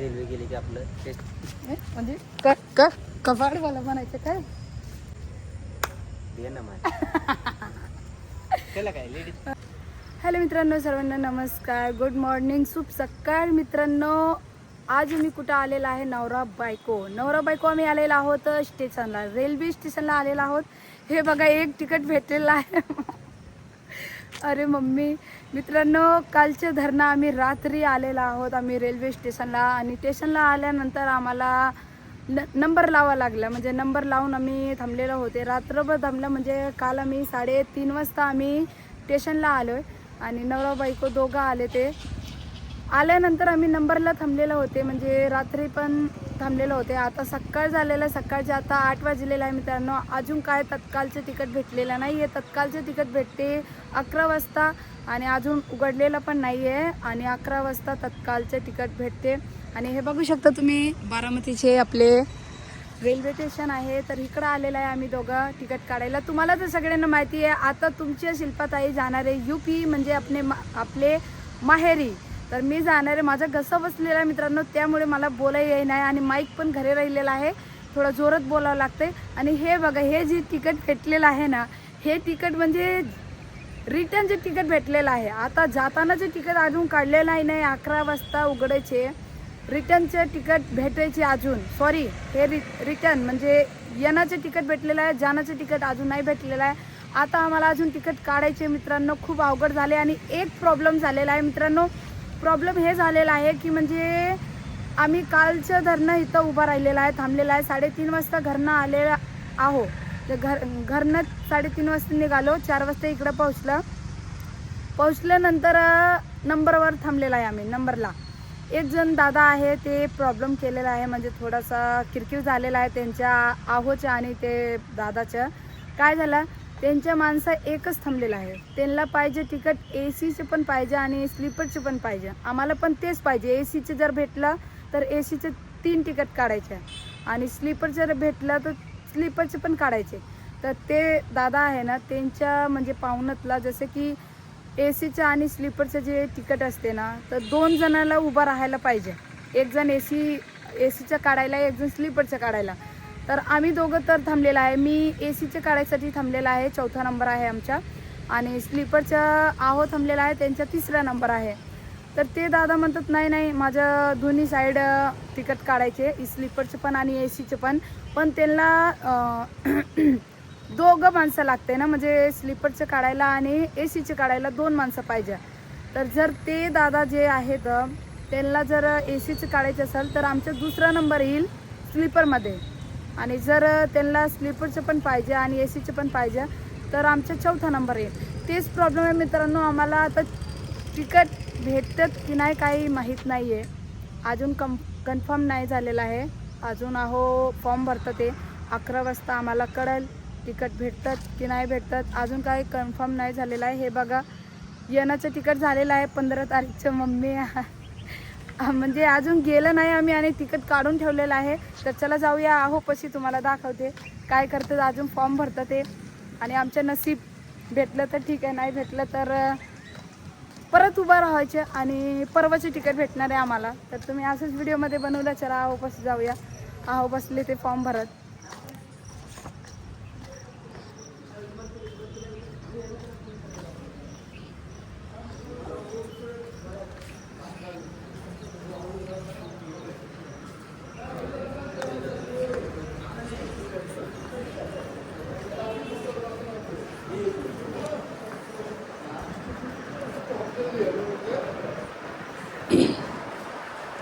Railway गेली की आपलं टेस्ट म्हणजे कपाड मला म्हणायचं काय दे ना मला त्याला काय लेडीज. हॅलो मित्रांनो, सर्वांना नमस्कार, गुड मॉर्निंग, शुभ सकाळ मित्रांनो. आज मी कुठं आलेला आहे, नवरा बायको आम्ही आलेला आहोत स्टेशनला, रेल्वे स्टेशनला आलेला आहोत. हे बघा एक तिकीट भेटलेलं आहे. अरे मम्मी, मित्रांनो कालच्या धरणं आम्ही रात्री आलेला आहोत आम्ही रेल्वे स्टेशनला. आणि स्टेशनला आल्यानंतर आम्हाला नंबर लावा लागला, म्हणजे नंबर लावून आम्ही थांबलेलो होते, रात्रभर थांबलं. म्हणजे काल आम्ही 3:30 वाजता आम्ही स्टेशनला आलो आहे आणि नवरा बायको दोघं आले. ते आल्यानंतर आम्ही नंबरला थांबलेलं होते, म्हणजे रात्री पण थांबलेलं होते. आता सकाळ झालेलं, सकाळचे आता 8 वाजलेलं आहे मित्रांनो. अजून काय तत्कालचं तिकीट भेटलेलं नाही आहे. तत्कालचे तिकीट भेटते 11 वाजता आणि अजून उघडलेलं पण नाही आहे. आणि 11 वाजता तत्कालचे तिकीट भेटते. आणि हे बघू शकता तुम्ही, बारामतीचे आपले रेल्वे स्टेशन आहे. तर इकडं आलेलं आहे आम्ही दोघं तिकीट काढायला. तुम्हाला तर सगळ्यांना माहिती आहे, आता तुमच्या शिल्पाताई जाणार आहे UP, म्हणजे आपले माहेरी. तर मी जाणार आहे, माझा घसा बसलेला आहे मित्रांनो, त्यामुळे मला बोलायला येई नाही आणि माईक पण घरी राहिलेला आहे, थोडं जोरात बोलावं लागतंय. आणि हे बघा, हे जे तिकीट भेटलेलं आहे ना, हे तिकीट म्हणजे रिटर्नचे तिकीट भेटलेलं आहे. आता जातानाचे तिकीट अजून काढलेलं नाही, 11 वाजता उघडायचे. रिटर्नचे तिकीट भेटायचे अजून, सॉरी, हे रिटर्न म्हणजे येण्याचे तिकीट भेटलेलं आहे, जाण्याचे तिकीट अजून नाही भेटलेलं आहे. आता आम्हाला अजून तिकीट काढायचे मित्रांनो, खूप अवघड झाले. आणि एक प्रॉब्लेम झालेला आहे मित्रांनो, प्रॉब्लेम हे झालेला आहे की म्हणजे आम्ही कालचं धरणं इथं उभं राहिलेलं आहे, थांबलेलं आहे. 3:30 वाजता घरनं आलेलं आहो. तर घरनं 3:30 वाजता निघालो, 4 वाजता इकडं पोहोचल्यानंतर नंबरवर थांबलेला आहे आम्ही. नंबरला एक जण दादा आहे, ते प्रॉब्लेम केलेला आहे, म्हणजे थोडासा किरकिर झालेला आहे त्यांच्या आहोच्या आणि ते दादाचं. काय झालं, त्यांच्या माणसं एकच थांबलेलं आहे, त्यांना पाहिजे तिकीट ACचे पण पाहिजे आणि स्लीपरचे पण पाहिजे. आम्हाला पण तेच पाहिजे. ACचे जर भेटलं तर ACचे 3 तिकीट काढायचे आणि स्लीपर जर भेटलं तर स्लीपरचे पण काढायचे. तर ते दादा आहे ना, त्यांच्या म्हणजे पाहुण्यातला, जसे की ACचं आणि स्लीपरचं जे तिकीट असते ना, तर 2 जणाला उभं राहायला पाहिजे. एक जण ACचं काढायला, एक जण स्लीपरचं काढायला. तर आम्ही दोघं तर थांबलेलं आहे. मी ACचे काढायसाठी थांबलेला आहे, 4था नंबर आहे आमचा. आणि स्लीपरचा आहो थांबलेला आहे, त्यांचा 3रा नंबर आहे. तर ते दादा म्हणतात नाही, माझं दोन्ही साईड तिकीट काढायचे, स्लीपरचे पण आणि ACचे पण. पण त्यांना दोघं माणसं लागते ना, म्हणजे स्लीपरचं काढायला आणि ACचे काढायला 2 माणसं पाहिजे. तर जर ते दादा जे आहेत त्यांना जर ACचं काढायचं असेल तर आमचा 2रा नंबर येईल स्लीपरमध्ये. आणि जर त्यांना स्लीपरचं पण पाहिजे आणि ACचं पण पाहिजे तर आमचा 4था नंबर येईल. तेच प्रॉब्लेम आहे मित्रांनो. आम्हाला आता तिकीट भेटतात की नाही काही माहीत नाही आहे, अजून कन्फर्म नाही झालेलं आहे. अजून फॉर्म भरतात, ते 11 वाजता आम्हाला कळेल तिकीट भेटतात की नाही भेटतात, अजून काही कन्फर्म नाही झालेलं आहे. हे बघा, येण्याचं तिकीट झालेलं आहे 15 तारीखचं मम्मी. म्हणजे अजून गेलं नाही आम्ही आणि तिकीट काढून ठेवलेलं आहे. तर चला जाऊया, पशी तुम्हाला दाखवते काय करतात. अजून फॉर्म भरतात ते आणि आमचं नसीब भेटलं तर ठीक आहे, नाही भेटलं तर परत उभं राहायचं आणि परवाचे तिकीट भेटणार आहे आम्हाला. तर तुम्ही असंच व्हिडिओमध्ये बनवलं. चला पशी जाऊया. बसले ते फॉर्म भरत.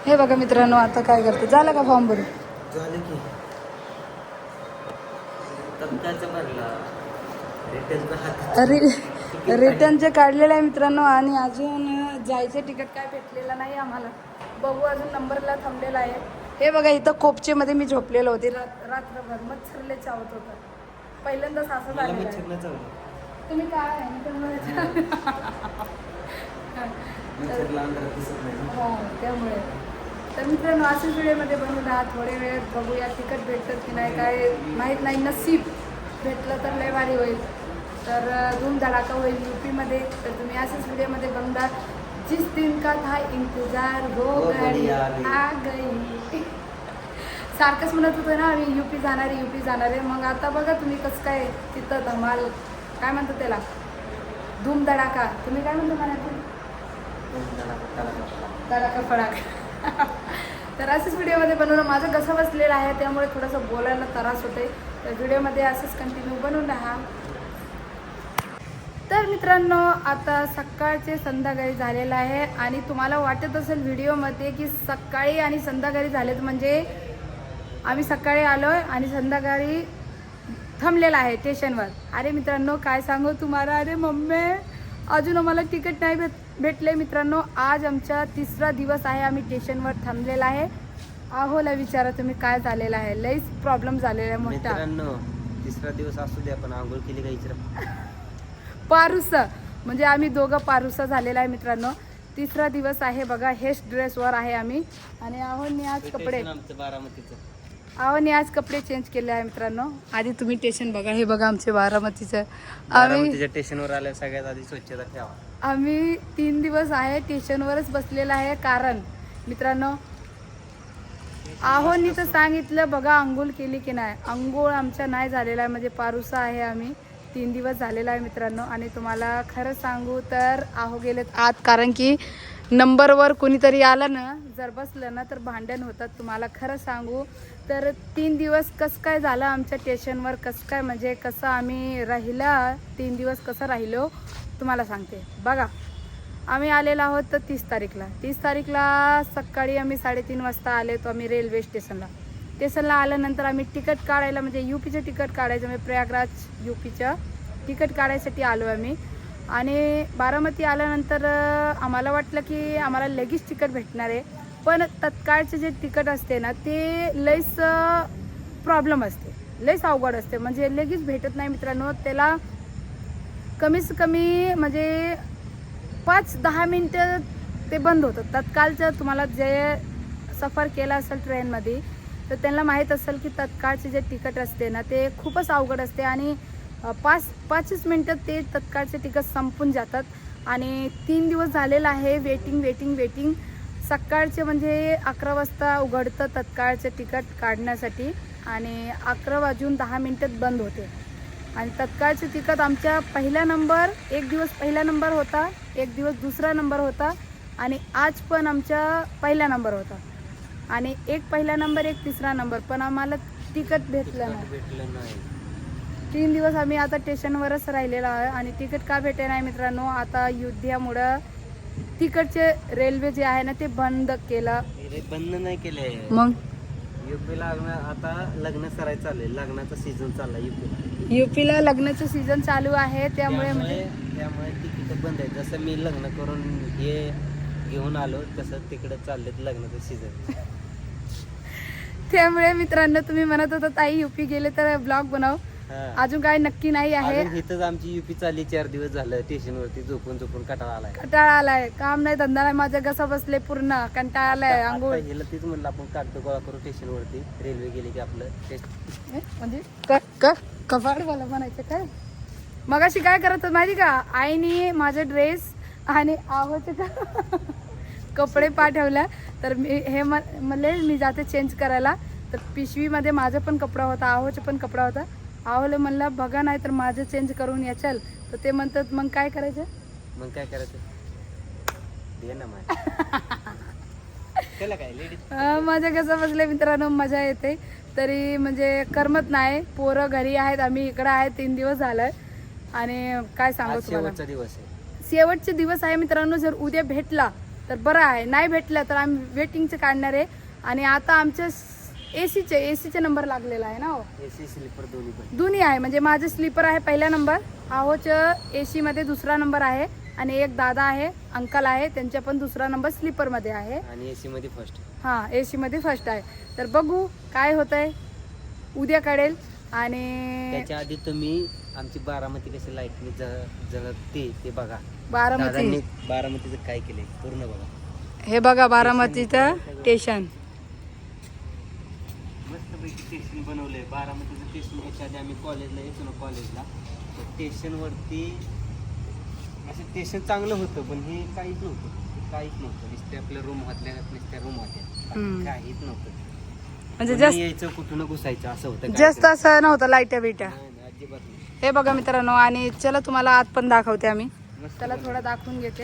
हे बघा मित्रांनो, आता काय करते, झालं का फॉर्म भरून? झालं की तत्कालचं भरला, रिटर्नचे काढलेलं आहे मित्रांनो. आणि अजून जायचं तिकीट काय भेटलेलं नाही आम्हाला. बघू, अजून नंबरला थांबलेला आहे. हे बघा, इथं कोपचेमध्ये मी झोपलेलो होते रात्रभर, मच्छरले चावत होतं. पहिल्यांदाच असं झालेलं आहे. तुम्ही काय आहे त्यामुळे. तर मित्रांनो, अशाच व्हिडिओमध्ये बनवूया, थोडे वेळ बघूया तिकीट भेटतात की नाही काय माहीत नाही. नसीब भेटलं तर लय भारी होईल, तर धूम धडाका होईल UPमध्ये. तर तुम्ही अशाच व्हिडिओमध्ये बनवूया. जिस दिन का था इंतजार वो घडी आ गई. सारखंच म्हणत होतं ना आम्ही युपी जाणार आहे. मग आता बघा तुम्ही कसं काय तिथं धमाल काय म्हणतात त्याला धूम धडाका. तुम्ही काय म्हणता म्हणायचं धडाका फडाका. तर असेच व्हिडिओमध्ये बनवणं माझं कसं बसलेलं आहे त्यामुळे थोडंसं बोलायला त्रास होते. तर व्हिडिओमध्ये असंच कंटिन्यू बनवून राहा. तर मित्रांनो आता सकाळचे संध्याकाळी झालेलं आहे आणि तुम्हाला वाटत असेल व्हिडिओमध्ये की सकाळी आणि संध्याकाळी झालेत म्हणजे आम्ही सकाळी आलो आहे आणि संध्याकाळी थांबलेलं आहे स्टेशनवर. अरे मित्रांनो काय सांगू तुम्हाला. अरे मम्मी अजून आम्हाला तिकीट नाही भेटले. मित्रांनो आज आमचा 3रा दिवस आहे आम्ही स्टेशनवर थांबलेला आहे. आहोला विचारा तुम्ही काय झालेलं आहे. लईच प्रॉब्लेम झालेला आहे मोठा. मित्रांनो 3रा दिवस असू दे आपण आंघोळ केली का विचारा. पारुस म्हणजे आम्ही दोघं पारुसा झालेला आहे मित्रांनो. 3रा दिवस आहे बघा. हेच ड्रेसवर आहे आम्ही आणि आहोने आज कपडे आहोने आज कपडे चेंज केले आहे मित्रांनो. आधी तुम्ही स्टेशन बघा. हे बघा आमचे बारामतीचं. आम्ही स्टेशनवर आल्या सगळ्यात आधी स्वच्छता ठेवा. आम्ही 3 दिवस आहे स्टेशनवरच बसलेला आहे. कारण मित्रांनो आहोनी तर सांगितलं बघा आंघोळ केली की नाही. आंघोळ आमच्या नाही झालेला आहे म्हणजे पारुसा आहे आम्ही. 3 दिवस झालेला आहे मित्रांनो. आणि तुम्हाला खरं सांगू तर आहो गेलेत आत कारण की नंबरवर कोणीतरी आलं ना जर बसलं ना तर भांडण होतात. तुम्हाला खरं सांगू तर 3 दिवस कसं काय झालं आमच्या स्टेशनवर कसं काय म्हणजे कसं आम्ही राहिला 3 दिवस कसं राहिलो तुम्हाला सांगते बघा. आम्ही आलेलो आहोत तर 30 तारीखला सकाळी आम्ही 3:30 वाजता आले तो आम्ही रेल्वे स्टेशनला आल्यानंतर आम्ही तिकीट काढायला म्हणजे यूपीचं तिकीट काढायचं म्हणजे प्रयागराज यूपीचं तिकीट काढायसाठी आलो आम्ही. आणि बारामती आल्यानंतर आम्हाला वाटलं की आम्हाला लगेच तिकीट भेटणार आहे. पण तत्काळचे जे तिकीट असते ना ते लईच प्रॉब्लेम असते. लईच अवघड असते म्हणजे लगेच भेटत नाही मित्रांनो. त्याला कमीत कमी म्हणजे 5-10 मिनटं ते बंद होतं. तत्काळचं तुम्हाला जे सफर केला असेल ट्रेनमध्ये तर त्यांना माहीत असेल की तत्काळचे जे तिकीट असते ना ते खूपच अवघड असते आणि 5 मिनटात ते तत्काळचे तिकीट संपून जातात. आणि 3 दिवस झालेलं आहे वेटिंग. सकाळचे म्हणजे 11 वाजता उघडतं तत्काळचे तिकीट काढण्यासाठी आणि 11 वाजून 10 मिनटात बंद होते. आणि तत्काळचे तिकीट आमच्या पहिला नंबर एक दिवस पहिला नंबर होता, एक दिवस दुसरा नंबर होता आणि आज पण आमचा पहिला नंबर होता. आणि एक पहिला नंबर एक तिसरा नंबर पण आम्हाला तिकीट भेटलं नाही. 3 दिवस आम्ही आता स्टेशनवरच राहिलेलो आहे आणि तिकीट का भेटे नाही मित्रांनो. आता युद्धामुळं तिकडचे रेल्वे जे आहे ना ते बंद केलं. बंद नाही केले मग युपीला आता लग्न करायचं चाललंय. लग्नाचा सीझन चाललाय युपीला लग्नाचं सीझन चालू आहे त्यामुळे तिकीट बंद आहे. जसं मी लग्न करून हे घेऊन आलो तसं तिकडे चाललेत लग्नाचं सीझन. त्यामुळे मित्रांनो तुम्ही म्हणत होता ताई युपी गेले तर ब्लॉग बनव. अजून काय नक्की नाही आहे. इथंच आमची युपी चालली 4 दिवस झालं स्टेशनवरती झोपून कंटाळा आलाय. काम नाही धंदा नाही माझं घसा बसले पूर्ण कंटाळा आलाय. आंघोळ तीच म्हणलं आपण कागद गोळा करू स्टेशनवरती. रेल्वे गेली की आपलं म्हणजे कपाड मला म्हणायचं काय. मगाशी काय करत होत माहिती का आईने माझे ड्रेस आणि आहोचे कपडे पाठवल्या तर मी हे म्हणले मी जाते चेंज करायला. तर पिशवीमध्ये माझा पण कपडा होता आहोचा पण कपडा होता. आवलं म्हणलं बघा नाही तर माझं चेंज करून याचाल. तर ते म्हणतात मग काय करायचं दे ना त्याला काय लेडीज माझ्या कसं बसले मित्रांनो मजा येते तरी म्हणजे करमत नाही. पोरं घरी आहेत आम्ही इकडं आहे 3 दिवस झालं आणि काय सांगू तुम्हाला शेवटचे दिवस आहे मित्रांनो. जर उद्या भेटला तर बरं आहे नाही भेटला तर आम्ही वेटिंगचे काढणार आहे. आणि आता आमच्या एसीचे नंबर लागलेला आहे ना. एसी स्लीपर दोन्ही आहे म्हणजे माझं स्लीपर आहे पहिला नंबर आहोचं एसी मध्ये दुसरा नंबर आहे आणि एक दादा आहे अंकल आहे त्यांचा पण दुसरा नंबर स्लीपर मध्ये आहे आणि एसी मध्ये फर्स्ट. हा एसी मध्ये फर्स्ट आहे. तर बघू काय होतंय उद्या कळेल. आणि त्याच्या आधी तुम्ही आमची बारामती कशी लाईटनी जगते ते बघा. बारामतीचं काय केलंय पूर्ण बघा. हे बघा बारामतीचं स्टेशन मस्तपैकी स्टेशन बनवलंय. बारामतीचं स्टेशन याच्या आधी आम्ही कॉलेजला यायचो ना कॉलेजला तर स्टेशनवरती असं स्टेशन चांगलं होतं पण हे काहीच नव्हतं. काहीच नव्हतं, नुसते आपल्या रूम होत्या, नुसत्या रूम होत्या, हम्म. काहीच नव्हतं. म्हणजे कोणी जास्त यायचं कुठून घुसायचं असं होतं. जास्त असं नव्हतं लाईट्या बिट्या. नाही, नाही, अजिबात नाही. हे बघा मित्रांनो, आणि चला तुम्हाला आत पण दाखवते आम्ही. मस्त त्याला बनवलं. थोडं दाखवून घेते.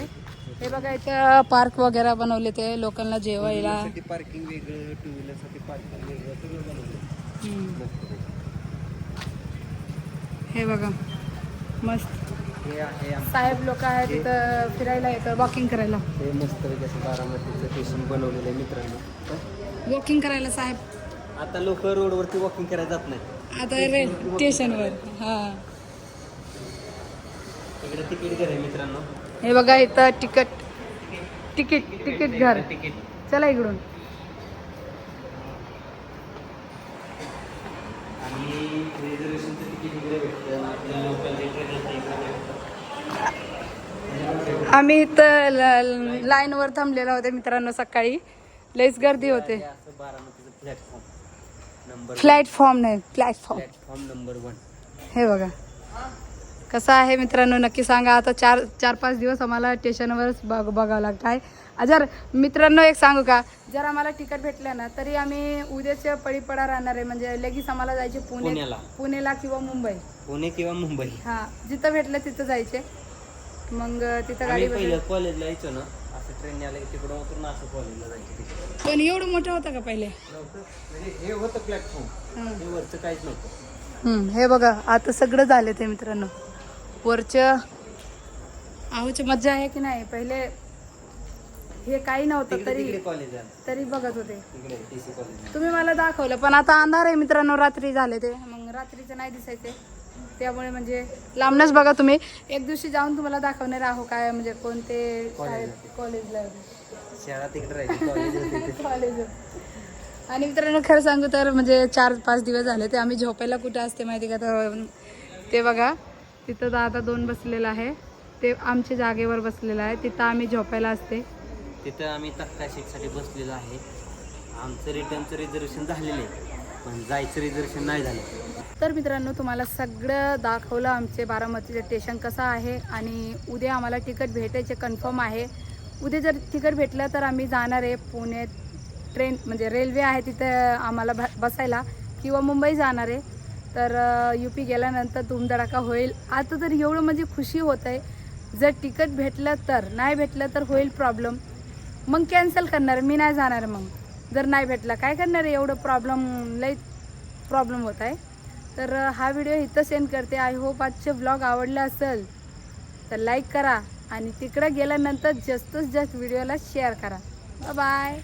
हे बघा इथं पार्क वगैरे बनवले ते लोकांना जेवायला. साठी पार्किंग वेगळं, टू व्हीलर साठी पार्किंग वेगळं, सगळं बनवलं. हम्म. मस्त. हे बघा मस्त. हे आहे आमचं- साहेब लोक आहेत तिथं फिरायला येतं, वॉकिंग करायला. हे मस्त असं बारामतीचं स्टेशन बनवलेलं आहे मित्रांनो. वॉकिंग करायला साहेब. आता लोक रोडवरती वॉकिंग करायला जात नाही. आता रेल स्टेशनवर. हा, इकडे तिकीट घर आहे मित्रांनो. हे बघा इथं तिकीट घर. तिकीट चला इकडून. आणि रिझर्वेशनचं तिकीट इकडे भेटतं. आपल्या लोकल आम्ही इथं लाईनवर थांबलेलो होते मित्रांनो. सकाळी लईच गर्दी होते. असं बारामतीचं प्लॅटफॉर्म नंबर प्लॅटफॉर्म नाही, प्लॅटफॉर्म. Platform number 1. हे बघा कसं आहे मित्रांनो, नक्की सांगा. आता 4-5 दिवस आम्हाला स्टेशनवरच बघावं लागतं आहे. जर मित्रांनो एक सांगू का, जर आम्हाला तिकीट भेटलं ना तरी आम्ही उद्याच्या पडीपडा राहणार आहे. म्हणजे लगेच आम्हाला जायचे पुण्याला किंवा मुंबई. पुणे किंवा मुंबई. हा, जिथं भेटलं तिथं जायचे. मग तिथं गाडी पहिलं कॉलेजला यायचो ना, असं ट्रेन आलं की तिकडून उतरून असं कॉलेजला जायचं. पण एवढं मोठं होतं का पहिले? म्हणजे हे होतं प्लॅटफॉर्म, हे वरचं काहीच नव्हतं. हे बघा आता सगळं झालं ते मित्रांनो. वरच्या आहोची मज्जा आहे की नाही. पहिले हे काही नव्हतं तरी कॉलेज बघत होते. तिकडे TC कॉलेज. तुम्ही मला दाखवलं, पण आता अंधार आहे मित्रांनो. रात्री झाले ते, मग रात्रीचं नाही दिसायचे. त्यामुळे म्हणजे लांबनच बघा तुम्ही. एक दिवशी जाऊन तुम्हाला दाखवणार आहो काय म्हणजे कोणते कॉलेजला शाळा तिकडे राहिली, कॉलेज होते. कॉलेज. आणि मित्रांनो खरं सांगू तर म्हणजे 4-5 दिवस झाले ते आम्ही झोपायला कुठे असते माहिती का. तर ते बघा तिथं दादा 2 बसलेला आहे, ते आमच्या जागेवर बसलेला आहे. तिथं आम्ही झोपायला असते. तिथं आम्ही तक्ता शीटसाठी बसलेलो आहे. आमचं रिटर्नचं रिझर्वेशन झालेलं आहे, पण जायचं रिझर्वेशन नाही झालं. तर मित्रांनो तुम्हाला सगळं दाखवलं आमचे बारामतीचे स्टेशन कसं आहे. आणि उद्या आम्हाला तिकीट भेटायचे कन्फर्म आहे. उद्या जर तिकीट भेटलं तर आम्ही जाणार आहे पुणे. ट्रेन म्हणजे रेल्वे आहे तिथं आम्हाला बसायला, किंवा मुंबई जाणार आहे. तर UP गेल्यानंतर धूमधडाका होईल. आता तर एवढं म्हणजे खुशी होत आहे. जर तिकीट भेटलं तर, नाही भेटलं तर होईल प्रॉब्लेम. मग कॅन्सल करणार, मी नाही जाणार. मग जर नाही भेटला काय करणार आहे, एवढं लई प्रॉब्लेम होत आहे. तर हा व्हिडिओ इथं सेंड करते. आय होप आजचे ब्लॉग आवडला असेल तर लाईक करा, आणि तिकडं गेल्यानंतर जास्तीत जास्त व्हिडिओला शेअर करा. बाय.